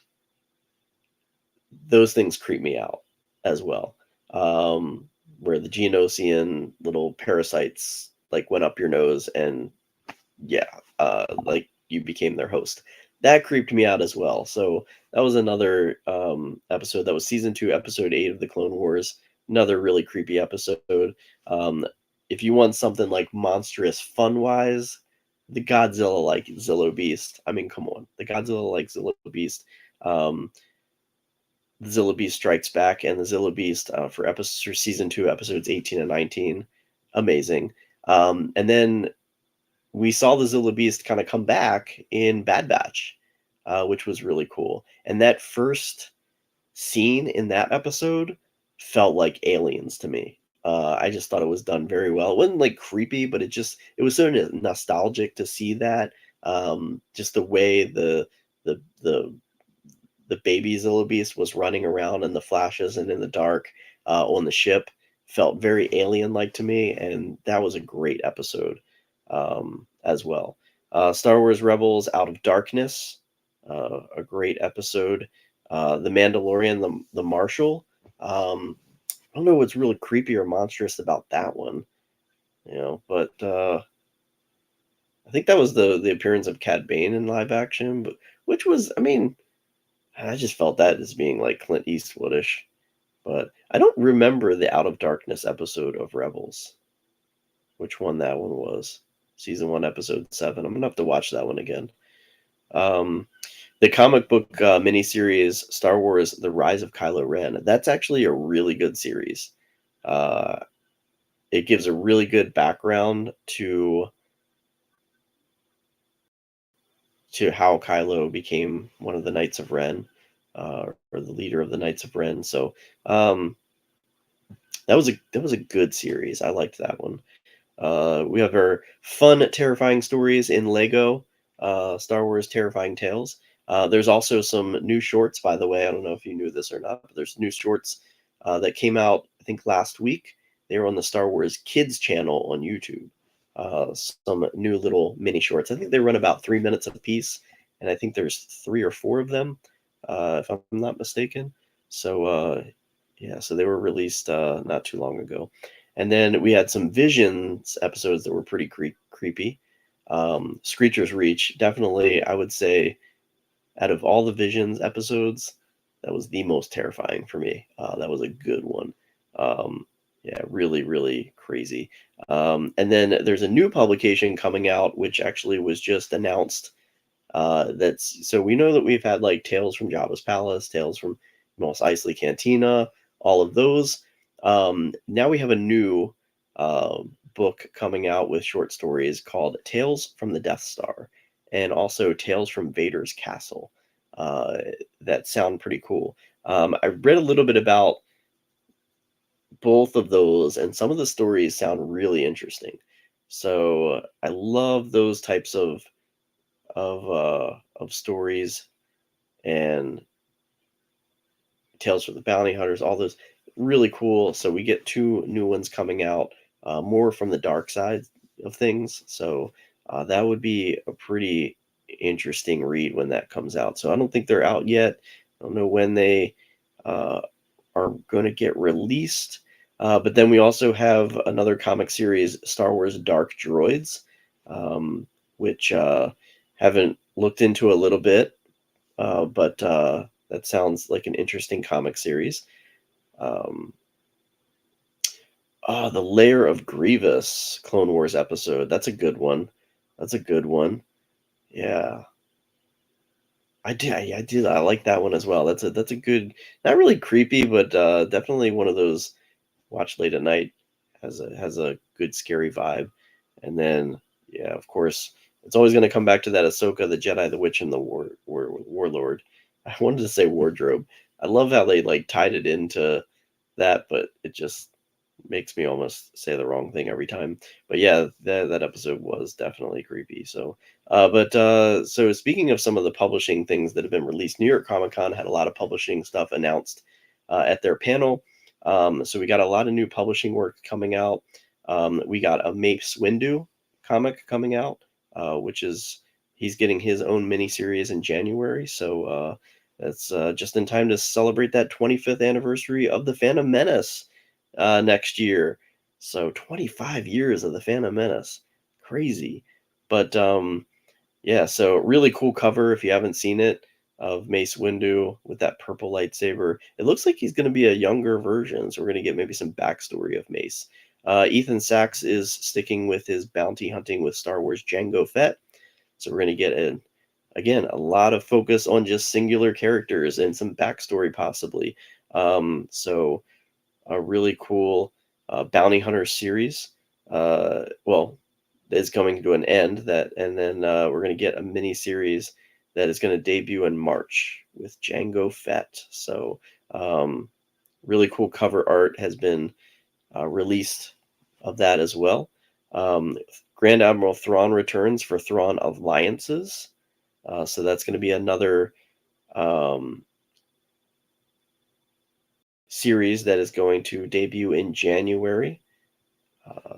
Those things creep me out as well. Where the Geonosian little parasites like went up your nose and yeah, like you became their host. That creeped me out as well. So that was another episode. That was season 2, episode 8 of the Clone Wars. Another really creepy episode. Um, if you want something like monstrous fun wise, the Godzilla like Zillo Beast. I mean, come on, the Godzilla like Zillo Beast. Um, the Zilla Beast Strikes Back and the Zilla Beast for season 2, episodes 18 and 19. Amazing. And then we saw the Zilla Beast kind of come back in Bad Batch, which was really cool. And that first scene in that episode felt like Aliens to me. I just thought it was done very well. It wasn't like creepy, but it was so nostalgic to see that. Just the way the the the baby Zilla Beast was running around in the flashes and in the dark on the ship felt very alien like to me, and that was a great episode as well. Star Wars Rebels Out of Darkness, a great episode. The Mandalorian, the Marshal. I don't know what's really creepy or monstrous about that one, but I think that was the appearance of Cad Bane in live action, but which was, I mean, I just felt that as being like Clint Eastwoodish, but I don't remember the Out of Darkness episode of Rebels. Which one that one was? Season 1, episode 7. I'm gonna have to watch that one again. Um, the comic book miniseries Star Wars: The Rise of Kylo Ren. That's actually a really good series. Uh, it gives a really good background to how Kylo became one of the Knights of Ren, or the leader of the Knights of Ren. So um, that was a good series. I liked that one. We have our fun, terrifying stories in Lego Star Wars Terrifying Tales. There's also some new shorts, by the way. I don't know if you knew this or not, but there's new shorts that came out, I think, last week. They were on the Star Wars Kids channel on YouTube. Some new little mini shorts. I think they run about 3 minutes apiece, and I think there's 3 or 4 of them, if I'm not mistaken. So, yeah, so they were released not too long ago. And then we had some Visions episodes that were pretty creepy. Screecher's Reach, definitely, I would say, out of all the Visions episodes, that was the most terrifying for me. That was a good one. Um, yeah, really, really crazy. And then there's a new publication coming out, which actually was just announced. That's so we know that we've had like Tales from Jabba's Palace, Tales from Mos Eisley Cantina, all of those. Now we have a new book coming out with short stories called Tales from the Death Star, and also Tales from Vader's Castle. Uh, that sound pretty cool. I read a little bit about both of those, and some of the stories sound really interesting. So I love those types of stories and Tales from the Bounty Hunters, all those really cool. So we get 2 new ones coming out, more from the dark side of things. So That would be a pretty interesting read when that comes out. So I don't think they're out yet. I don't know when they uh, are going to get released. But then we also have another comic series, Star Wars Dark Droids, um, which haven't looked into a little bit, but that sounds like an interesting comic series. Um, the Lair of Grievous Clone Wars episode. That's a good one. That's a good one. Yeah. I do. I like that one as well. That's a good, not really creepy, but definitely one of those watch late at night. Has a good scary vibe. And then yeah, of course, it's always going to come back to that Ahsoka, the Jedi, the Witch, and the Warlord. I wanted to say wardrobe. I love how they like tied it into that, but it just makes me almost say the wrong thing every time. But yeah, that episode was definitely creepy. So, so speaking of some of the publishing things that have been released, New York Comic Con had a lot of publishing stuff announced at their panel. So we got a lot of new publishing work coming out. We got a Mace Windu comic coming out, which is he's getting his own miniseries in January. So that's just in time to celebrate that 25th anniversary of the Phantom Menace next year. So 25 years of the Phantom Menace, crazy. But yeah, so really cool cover if you haven't seen it of Mace Windu with that purple lightsaber. It looks like he's going to be a younger version, so we're going to get maybe some backstory of Mace. Ethan Sachs is sticking with his bounty hunting with Star Wars Jango Fett, so we're going to get again a lot of focus on just singular characters and some backstory possibly. So a really cool bounty hunter series. Well, is coming to an end. And then we're going to get a mini series that is going to debut in March with Django Fett. So um, really cool cover art has been released of that as well. Grand Admiral Thrawn returns for Thrawn Alliances. So that's going to be another um, series that is going to debut in January.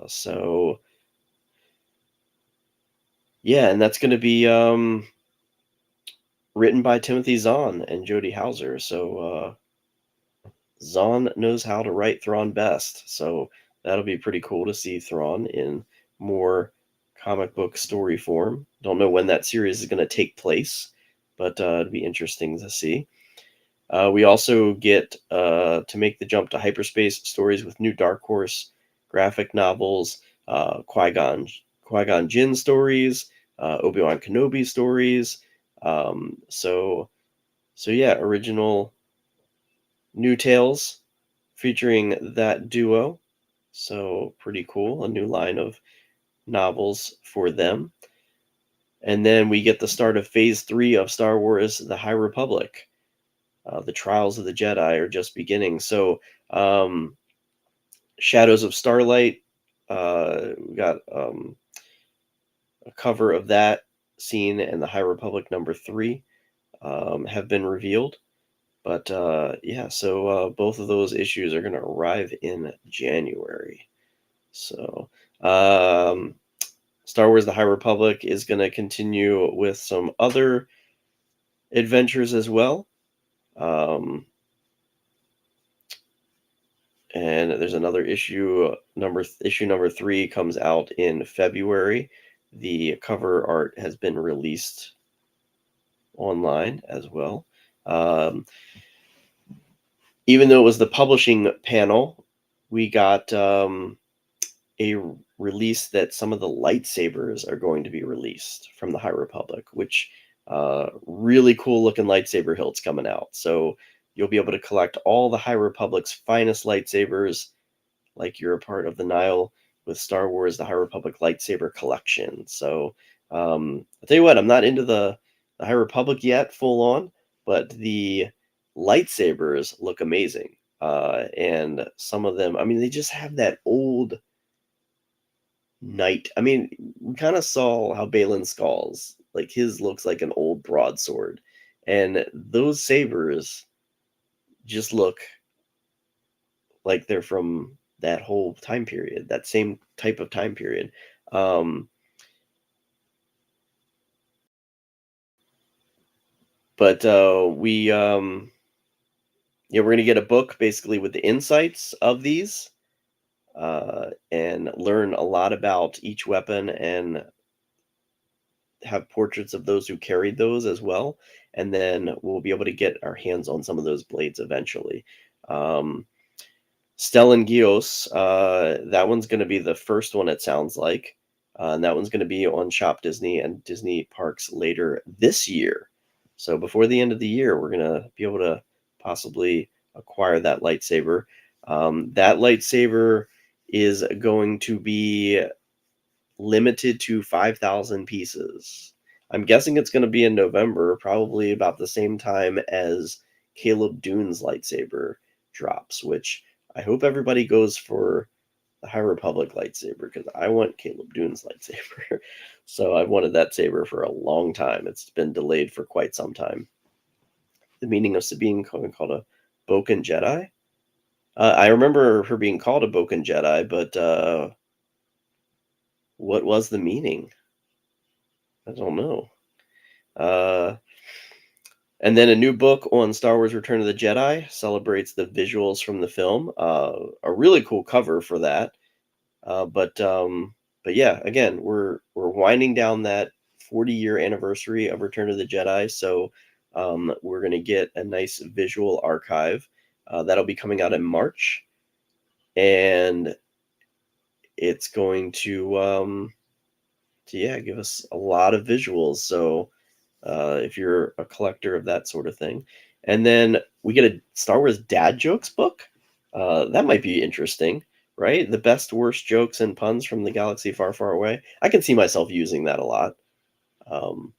So yeah, and that's going to be written by Timothy Zahn and Jody Hauser. So Zahn knows how to write Thrawn best. So that'll be pretty cool to see Thrawn in more comic book story form. Don't know when that series is going to take place, but it'd be interesting to see. We also get to make the jump to hyperspace stories with new Dark Horse graphic novels, Qui-Gon Jinn stories, Obi-Wan Kenobi stories. So yeah, original new tales featuring that duo. So pretty cool, a new line of novels for them. And then we get the start of Phase 3 of Star Wars: The High Republic. The Trials of the Jedi are just beginning. So, Shadows of Starlight, we got a cover of that scene, and the High Republic #3 have been revealed. But yeah, so both of those issues are going to arrive in January. So, Star Wars: The High Republic is going to continue with some other adventures as well. And there's another issue number 3 comes out in February. The cover art has been released online as well. Even though it was the publishing panel, we got a release that some of the lightsabers are going to be released from the High Republic, which really cool looking lightsaber hilts coming out. So you'll be able to collect all the High Republic's finest lightsabers, like you're a part of the Nile with Star Wars: The High Republic lightsaber collection. So I'll tell you what, I'm not into the High Republic yet, full on, but the lightsabers look amazing. And some of them, I mean, they just have that old knight. I mean, we kind of saw how Balin Skulls, like his looks like an old broadsword, and those sabers just look like they're from that whole time period, that same type of time period. Um, But yeah, we're gonna get a book basically with the insights of these, and learn a lot about each weapon and have portraits of those who carried those as well. And then we'll be able to get our hands on some of those blades eventually. Um, Stellan Gios, that one's going to be the first one, it sounds like. And that one's going to be on Shop Disney and Disney Parks later this year. So before the end of the year, we're going to be able to possibly acquire that lightsaber. That lightsaber is going to be limited to 5,000 pieces. I'm guessing it's going to be in November, probably about the same time as Caleb Dune's lightsaber drops, which I hope everybody goes for the High Republic lightsaber because I want Caleb Dune's lightsaber. So I've wanted that saber for a long time. It's been delayed for quite some time. The meaning of Sabine called a Boken Jedi. I remember her being called a Boken Jedi, but what was the meaning? I don't know. Uh, and then a new book on Star Wars Return of the Jedi celebrates the visuals from the film. A really cool cover for that. But yeah, again, we're winding down that 40-year anniversary of Return of the Jedi, so we're gonna get a nice visual archive that'll be coming out in March, and it's going to yeah give us a lot of visuals. So if you're a collector of that sort of thing. And then we get a Star Wars dad jokes book. That might be interesting, right? The best, worst jokes and puns from the galaxy far, far away. I can see myself using that a lot. Um,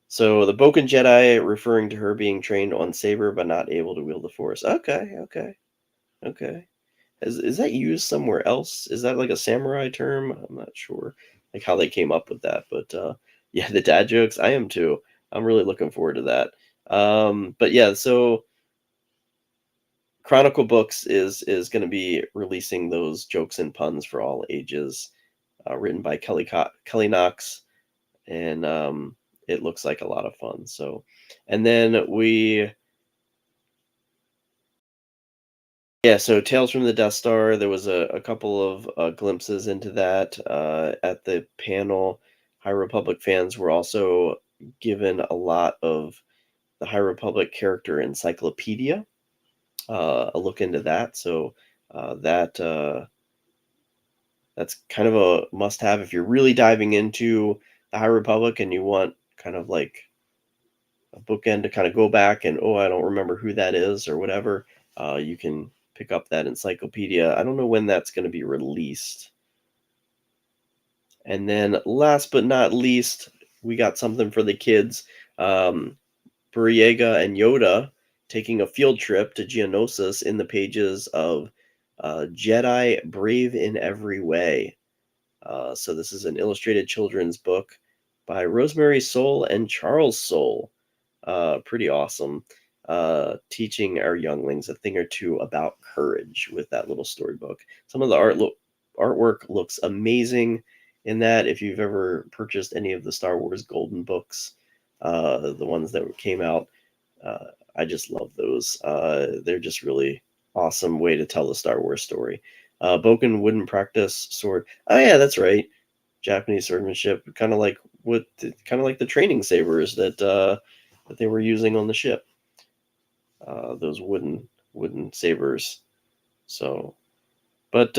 so the Boken Jedi, referring to her being trained on saber but not able to wield the Force. Okay, okay, okay. Is that used somewhere else? Is that like a samurai term? I'm not sure, like how they came up with that. But yeah, the dad jokes. I am too. I'm really looking forward to that. But yeah, so Chronicle Books is going to be releasing those jokes and puns for all ages, written by Kelly Knox, and it looks like a lot of fun. So, and then we yeah, so Tales from the Death Star, there was a couple of glimpses into that at the panel. High Republic fans were also given a lot of the High Republic character encyclopedia, a look into that. So that's kind of a must-have if you're really diving into the High Republic and you want kind of like a bookend to kind of go back and oh, I don't remember who that is or whatever. You can pick up that encyclopedia. I don't know when that's going to be released. And then last but not least, we got something for the kids. Buriega and Yoda taking a field trip to Geonosis in the pages of Jedi Brave in Every Way. So this is an illustrated children's book by Rosemary Soule and Charles Soule. Pretty awesome. Teaching our younglings a thing or two about courage with that little storybook. Some of the artwork looks amazing in that. If you've ever purchased any of the Star Wars Golden books, the ones that came out, I just love those. They're just really awesome way to tell the Star Wars story. Boken wouldn't practice sword. Oh yeah, that's right. Japanese swordsmanship, kind of like the training sabers that they were using on the ship. Those wooden sabers. So, but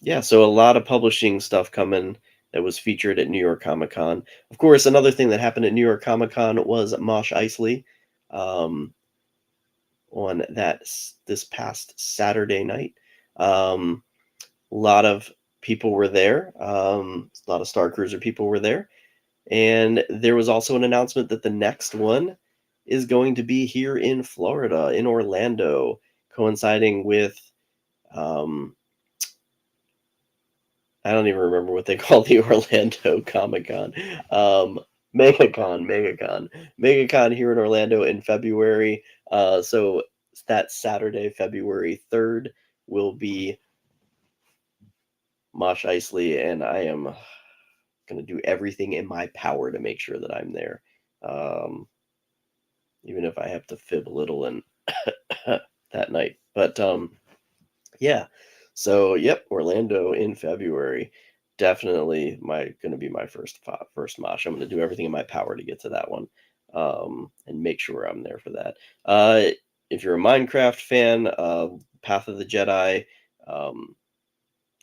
yeah, so a lot of publishing stuff coming that was featured at New York Comic Con. Of course, another thing that happened at New York Comic Con was Mosh Isley um, on this past Saturday night. A lot of people were there. A lot of Star Cruiser people were there. And there was also an announcement that the next one is going to be here in Florida, in Orlando, coinciding with um, I don't even remember what they call the Orlando Comic Con. MegaCon here in Orlando in February. So that Saturday, February 3rd, will be Mosh Isley, and I am going to do everything in my power to make sure that I'm there. Um, even if I have to fib a little and that night. But yeah. So yep, Orlando in February. Definitely gonna be my first mosh. I'm gonna do everything in my power to get to that one. And make sure I'm there for that. If you're a Minecraft fan, Path of the Jedi um,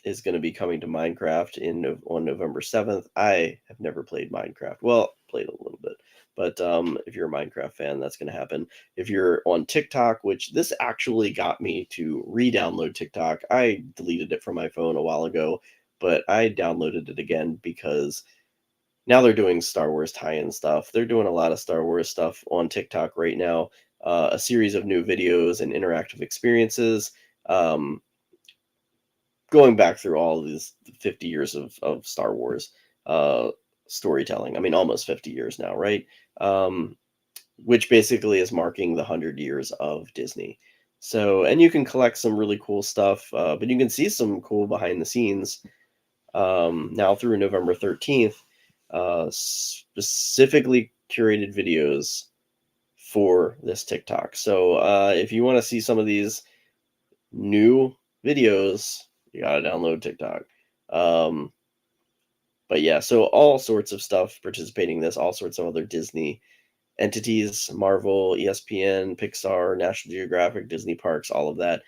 is going to be coming to Minecraft on November 7th. I have never played Minecraft. Well, played a little bit, but if you're a Minecraft fan, that's going to happen. If you're on TikTok, which this actually got me to re-download TikTok. I deleted it from my phone a while ago, but I downloaded it again because now they're doing Star Wars tie-in stuff. They're doing a lot of Star Wars stuff on TikTok right now. A series of new videos and interactive experiences. Going back through all these 50 years of Star Wars uh, storytelling. I mean, almost 50 years now, right? Which basically is marking the 100 years of Disney. So, and you can collect some really cool stuff, but you can see some cool behind the scenes now through November 13th, specifically curated videos for this TikTok. So, if you want to see some of these new videos, you gotta download TikTok. But yeah, so all sorts of stuff participating in this, all sorts of other Disney entities, Marvel, ESPN, Pixar, National Geographic, Disney parks, all of that.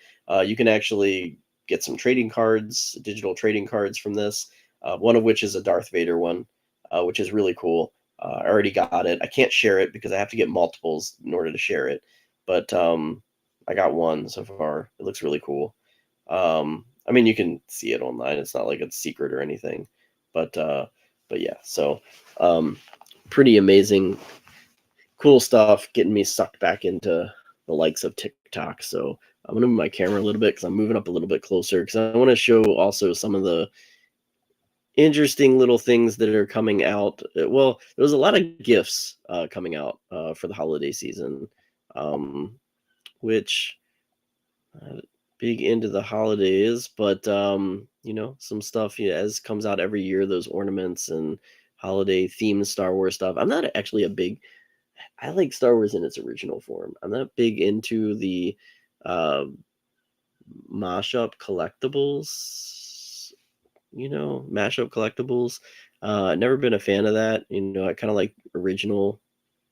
You can actually get some trading cards, digital trading cards from this. One of which is a Darth Vader one, which is really cool. I already got it. I can't share it because I have to get multiples in order to share it. But I got one so far. It looks really cool. I mean, you can see it online. It's not like it's secret or anything, but yeah. So, pretty amazing, cool stuff. Getting me sucked back into the likes of TikTok. So I'm gonna move my camera a little bit because I'm moving up a little bit closer because I want to show also some of the interesting little things that are coming out. Well, there was a lot of gifts coming out for the holiday season, which big into the holidays, but some stuff, yeah, as comes out every year, those ornaments and holiday themed Star Wars stuff. I'm not actually a big I like Star Wars in its original form. I'm not big into the uh mashup collectibles, mashup collectibles. Never been a fan of that. I kind of like original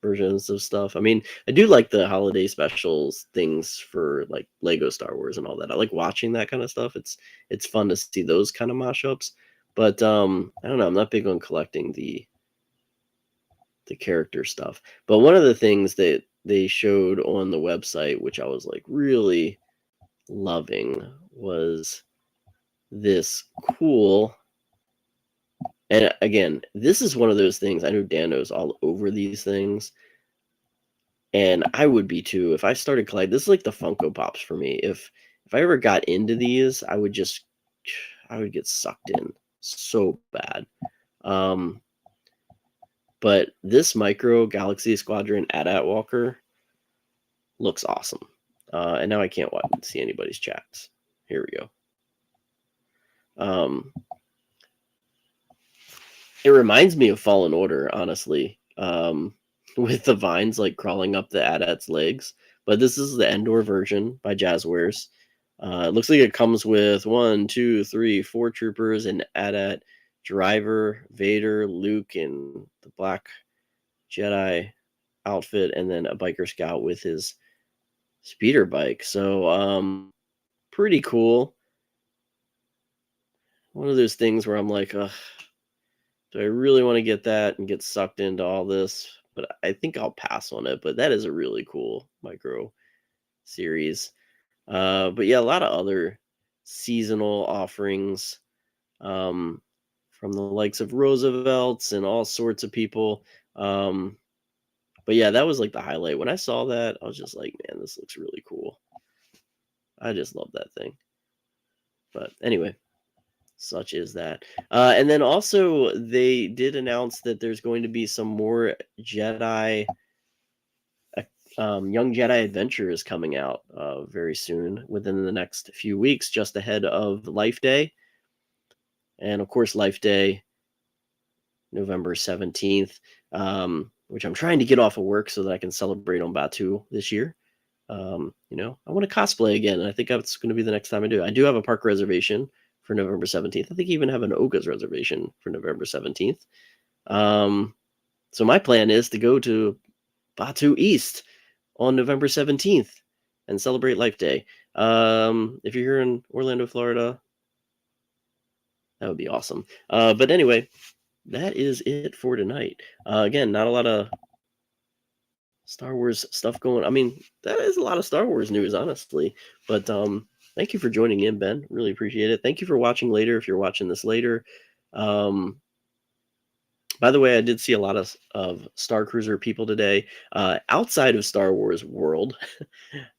versions of stuff. I mean, I do like the holiday specials things for like Lego Star Wars and all that. I like watching that kind of stuff. It's fun to see those kind of mashups. But I don't know, I'm not big on collecting the character stuff. But one of the things that they showed on the website, which I was like really loving, was this cool. And again, this is one of those things. I know Dan knows all over these things, and I would be too if I started collecting. This is like the Funko Pops for me. If I ever got into these, I would get sucked in so bad. But this Micro Galaxy Squadron AT-AT Walker looks awesome. And now I can't see anybody's chats. Here we go. It reminds me of Fallen Order, honestly, with the vines like crawling up the AT-AT's legs. But this is the Endor version by Jazzwares. It looks like it comes with 1, 2, 3, 4 troopers, and AT-AT driver, Vader, Luke, and the Black Jedi outfit, and then a biker scout with his speeder bike. So, pretty cool. One of those things where I'm like, ugh, do I really want to get that and get sucked into all this? But I think I'll pass on it. But that is a really cool micro series. But yeah, a lot of other seasonal offerings from the likes of Roosevelt's and all sorts of people. But yeah, that was like the highlight. When I saw that, I was just like, man, this looks really cool. I just love that thing. But anyway, such is that. And then also they did announce that there's going to be some more Jedi, Young Jedi Adventures coming out very soon, within the next few weeks, just ahead of Life Day. And of course, Life Day, November 17th. which I'm trying to get off of work so that I can celebrate on Batu this year. I want to cosplay again, and I think that's going to be the next time I do. I do have a park reservation for November 17th. I think I even have an Oga's reservation for November 17th. So my plan is to go to Batu East on November 17th and celebrate Life Day. If you're here in Orlando, Florida, that would be awesome. But anyway, that is it for tonight. Again, not a lot of Star Wars stuff going. I mean, that is a lot of Star Wars news, honestly. But thank you for joining in, Ben. Really appreciate it. Thank you for watching later. If you're watching this later, by the way, I did see a lot of Star Cruiser people today. Outside of Star Wars world,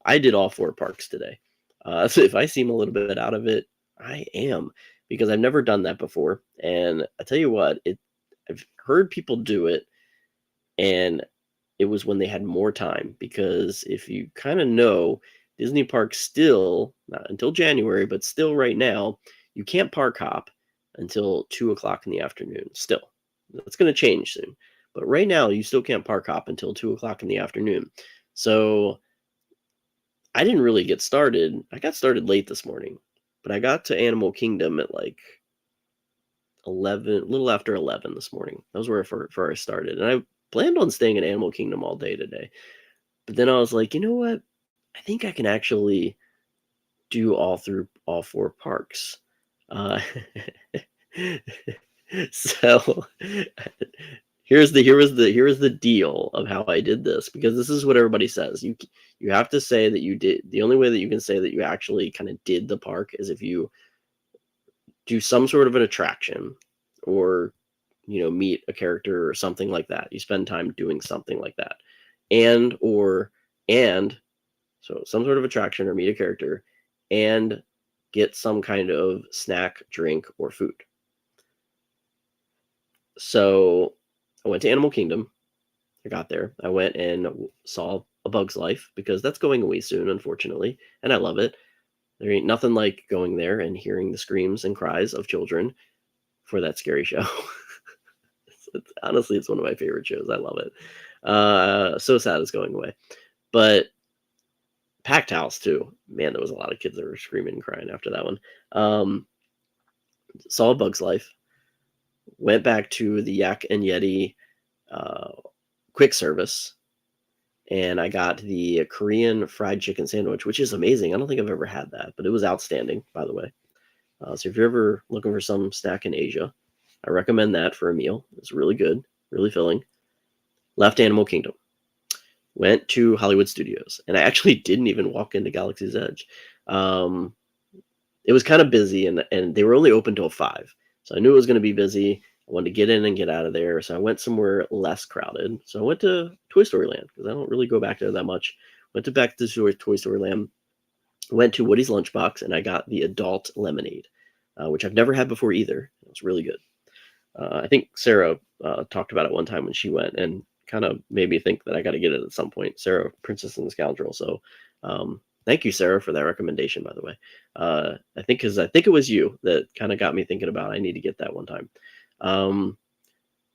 I did all 4 parks today. So if I seem a little bit out of it, I am, because I've never done that before. And I tell you what, I've heard people do it, and it was when they had more time. Because if you kind of know, Disney parks still, not until January, but still right now, you can't park hop until 2 o'clock in the afternoon. Still, that's going to change soon. But right now, you still can't park hop until 2 o'clock in the afternoon. So I didn't really get started. I got started late this morning, but I got to Animal Kingdom at like 11, a little after 11 this morning. That was where I started. And I planned on staying at Animal Kingdom all day today. But then I was like, you know what? I think I can actually do all 4 parks. So here was the deal of how I did this, because this is what everybody says. You have to say that you did. The only way that you can say that you actually kind of did the park is if you do some sort of an attraction, or meet a character or something like that. You spend time doing something like that, and so some sort of attraction or meet a character and get some kind of snack, drink, or food. So I went to Animal Kingdom. I got there. I went and saw A Bug's Life, because that's going away soon, unfortunately, and I love it. There ain't nothing like going there and hearing the screams and cries of children for that scary show. Honestly, it's one of my favorite shows. I love it. So sad it's going away. But packed house too. Man, there was a lot of kids that were screaming and crying after that one. Saw A Bug's Life. Went back to the Yak and Yeti quick service, and I got the Korean fried chicken sandwich, which is amazing. I don't think I've ever had that, but it was outstanding, by the way. So if you're ever looking for some snack in Asia, I recommend that for a meal. It's really good, really filling. Left Animal Kingdom. Went to Hollywood Studios, and I actually didn't even walk into Galaxy's Edge. It was kind of busy, and they were only open till 5. So I knew it was going to be busy. I wanted to get in and get out of there. So I went somewhere less crowded. So I went to Toy Story Land, because I don't really go back there that much. Went back to Toy Story Land. Went to Woody's Lunchbox, and I got the adult lemonade, which I've never had before either. It was really good. I think Sarah talked about it one time when she went, and kind of made me think that I got to get it at some point. Sarah, Princess and the Scoundrel. So thank you, Sarah, for that recommendation, by the way. I think it was you that kind of got me thinking about I need to get that one time.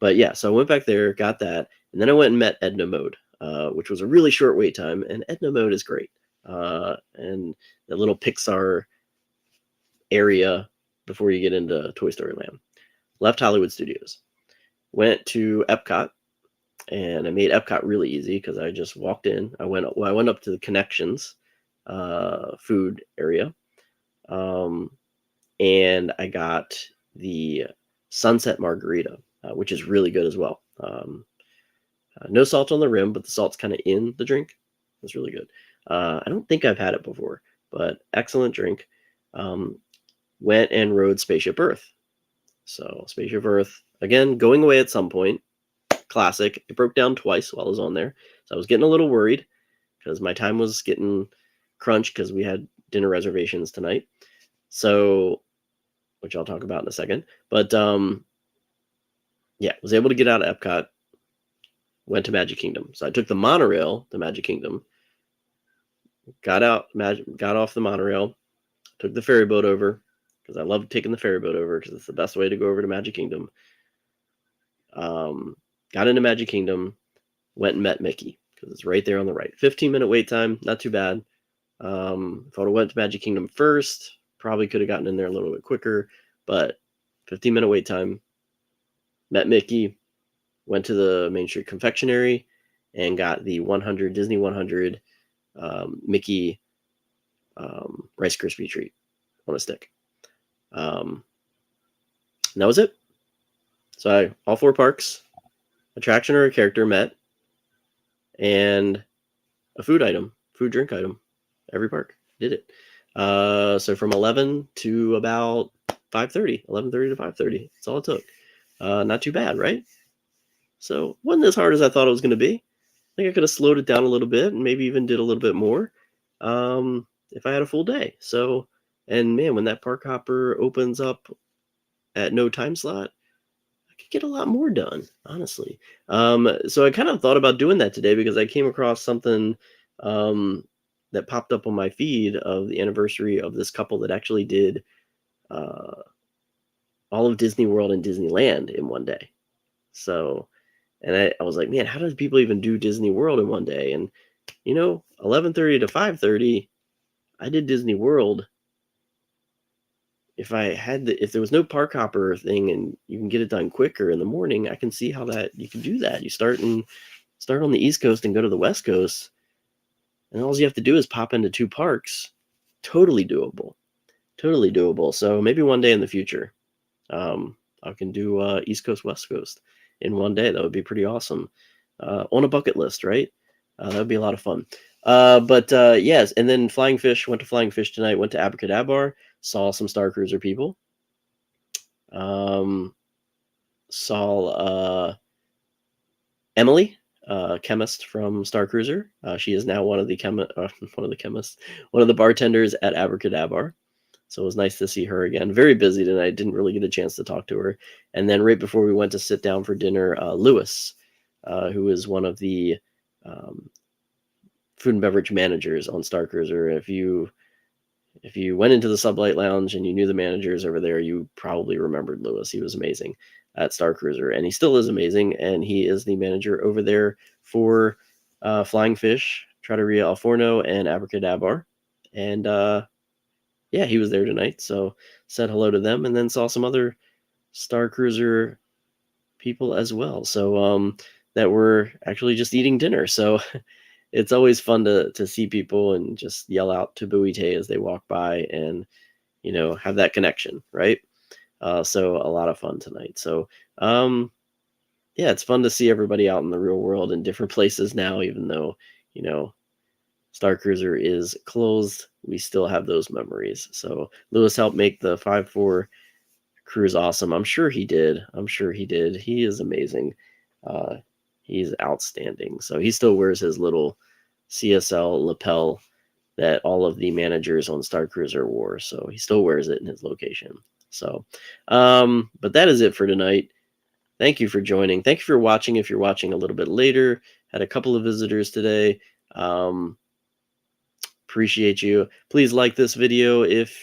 But yeah, so I went back there, got that, and then I went and met Edna Mode, which was a really short wait time, and Edna Mode is great. And the little Pixar area before you get into Toy Story Land. Left Hollywood Studios. Went to Epcot, and I made Epcot really easy, because I just walked in. I went up to the Connections food area, and I got the Sunset Margarita, which is really good as well. No salt on the rim, but the salt's kind of in the drink. It's really good. I don't think I've had it before, but excellent drink. Went and rode Spaceship Earth. So Spaceship Earth, again, going away at some point. Classic. It broke down twice while I was on there. So I was getting a little worried, because my time was getting crunched, because we had dinner reservations tonight. So, which I'll talk about in a second. But yeah, was able to get out of Epcot. Went to Magic Kingdom. So I took the monorail to Magic Kingdom. Got off the monorail. Took the ferry boat over, because I love taking the ferry boat over, because it's the best way to go over to Magic Kingdom. Got into Magic Kingdom, went and met Mickey because it's right there on the right. 15-minute wait time, not too bad. If I would have went to Magic Kingdom first, probably could have gotten in there a little bit quicker, but 15-minute wait time. Met Mickey, went to the Main Street Confectionery, and got the 100 Disney 100 Mickey Rice Krispie treat on a stick. And that was it. So all 4 parks, attraction or a character met, and a food drink item. Every park did it. So from 11 to about 5:30, 11:30 to 5:30. That's all it took. Not too bad, right? So wasn't as hard as I thought it was going to be. I think I could have slowed it down a little bit and maybe even did a little bit more if I had a full day. So, and man, when that park hopper opens up at no time slot, I could get a lot more done, honestly. So I kind of thought about doing that today because I came across something that popped up on my feed of the anniversary of this couple that actually did all of Disney World and Disneyland in one day. So, and I was like, man, how does people even do Disney World in one day? And 11:30 to 5:30, I did Disney World. If there was no park hopper thing and you can get it done quicker in the morning, I can see how that you can do that. You start on the East Coast and go to the West Coast, and all you have to do is pop into 2 parks. Totally doable. So maybe one day in the future, I can do East Coast, West Coast in one day. That would be pretty awesome. On a bucket list, right? That would be a lot of fun. But yes, and then Flying Fish, went to Flying Fish tonight, went to Abracadabra, saw some Star Cruiser people. Saw Emily, chemist from Star Cruiser. She is now one of the bartenders at Abracadabra. So it was nice to see her again. Very busy tonight. Didn't really get a chance to talk to her. And then right before we went to sit down for dinner, Lewis, who is one of the food and beverage managers on Star Cruiser. If you went into the Sublight Lounge and you knew the managers over there, you probably remembered Lewis. He was amazing at Star Cruiser, and he still is amazing. And he is the manager over there for Flying Fish, Trattoria Al Forno, and Abracadabra. And yeah, he was there tonight, so said hello to them, and then saw some other Star Cruiser people as well. So that were actually just eating dinner. So it's always fun to see people and just yell out to Buite as they walk by and, have that connection, right? So a lot of fun tonight. So, yeah, it's fun to see everybody out in the real world in different places now, even though, Star Cruiser is closed. We still have those memories. So Lewis helped make the 5-4 cruise awesome. I'm sure he did. He is amazing. He's outstanding. So he still wears his little CSL lapel that all of the managers on Star Cruiser wore. So he still wears it in his location. So, but that is it for tonight. Thank you for joining. Thank you for watching. If you're watching a little bit later, had a couple of visitors today. Appreciate you. Please like this video if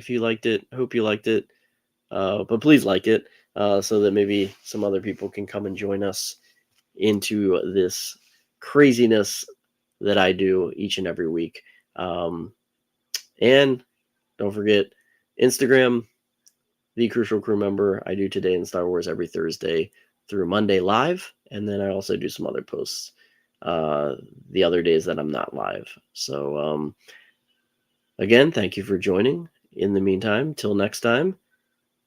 you liked it. Hope you liked it. But please like it so that maybe some other people can come and join us into this craziness that I do each and every week. And don't forget Instagram, The Crucial Crew Member. I do Today in Star Wars every Thursday through Monday live, and then I also do some other posts the other days that I'm not live. So again, thank you for joining. In the meantime, till next time,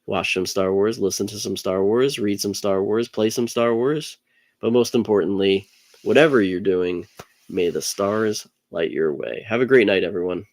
watch some Star Wars, listen to some Star Wars, read some Star Wars, play some Star Wars. But most importantly, whatever you're doing, may the stars light your way. Have a great night, everyone.